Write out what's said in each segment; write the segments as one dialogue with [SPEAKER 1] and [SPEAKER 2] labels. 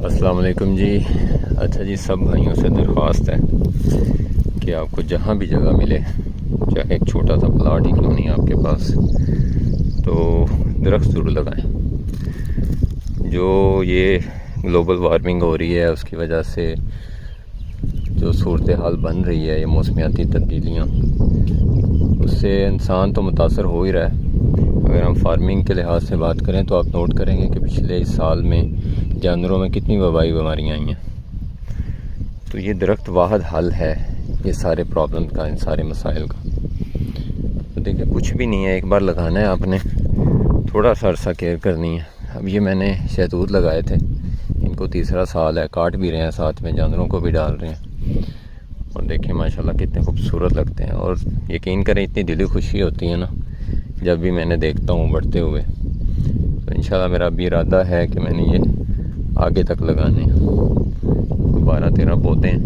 [SPEAKER 1] السلام علیکم جی۔ اچھا جی، سب بھائیوں سے درخواست ہے کہ آپ کو جہاں بھی جگہ ملے، چاہے ایک چھوٹا سا پلاٹ ہی کیوں نہیں آپ کے پاس، تو درخت ضرور لگائیں۔ جو یہ گلوبل وارمنگ ہو رہی ہے اس کی وجہ سے جو صورتحال بن رہی ہے، یہ موسمیاتی تبدیلیاں، اس سے انسان تو متاثر ہو ہی رہا ہے۔ اگر ہم فارمنگ کے لحاظ سے بات کریں تو آپ نوٹ کریں گے کہ پچھلے سال میں جانوروں میں کتنی وبائی بیماریاں آئی ہیں۔ تو یہ درخت واحد حل ہے یہ سارے پرابلم کا، ان سارے مسائل کا۔ تو دیکھیں، کچھ بھی نہیں ہے، ایک بار لگانا ہے آپ نے، تھوڑا سا عرصہ کیئر کرنی ہے۔ اب یہ میں نے شہتوت لگائے تھے، ان کو تیسرا سال ہے، کاٹ بھی رہے ہیں، ساتھ میں جانوروں کو بھی ڈال رہے ہیں، اور دیکھیں ماشاءاللہ کتنے خوبصورت لگتے ہیں۔ اور یقین کریں، اتنی دلی خوشی ہوتی ہے نا جب بھی میں نے دیکھتا ہوں بڑھتے ہوئے۔ تو انشاءاللہ میرا بھی ارادہ ہے کہ میں نے یہ آگے تک لگانے 12-13 پودے ہیں،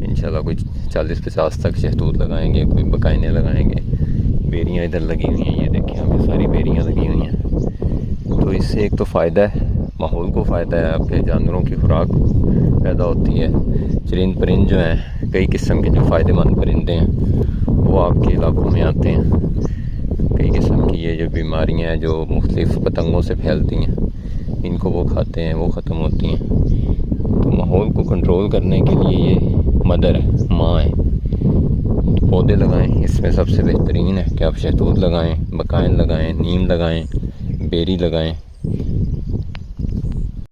[SPEAKER 1] انشاءاللہ کوئی 40-50 تک شہتوت لگائیں گے، کوئی بقائنے لگائیں گے۔ بیریاں ادھر لگی ہوئی ہیں، یہ دیکھیں آپ، یہ ساری بیریاں لگی ہوئی ہیں۔ تو اس سے ایک تو فائدہ ہے، ماحول کو فائدہ ہے، آپ کے جانوروں کی خوراک پیدا ہوتی ہے۔ چرند پرند جو ہیں، کئی قسم کے جو فائدہ مند پرندے ہیں وہ آپ کے علاقوں میں آتے ہیں۔ کئی قسم کی یہ جو بیماریاں ہیں جو مختلف پتنگوں سے پھیلتی ہیں، ان کو وہ کھاتے ہیں، وہ ختم ہوتی ہیں۔ تو ماحول کو کنٹرول کرنے کے لیے یہ مدر ہے، ماں ہے۔ تو پودے لگائیں، اس میں سب سے بہترین ہے کہ آپ شہتوت لگائیں، بقائن لگائیں، نیم لگائیں، بیری لگائیں۔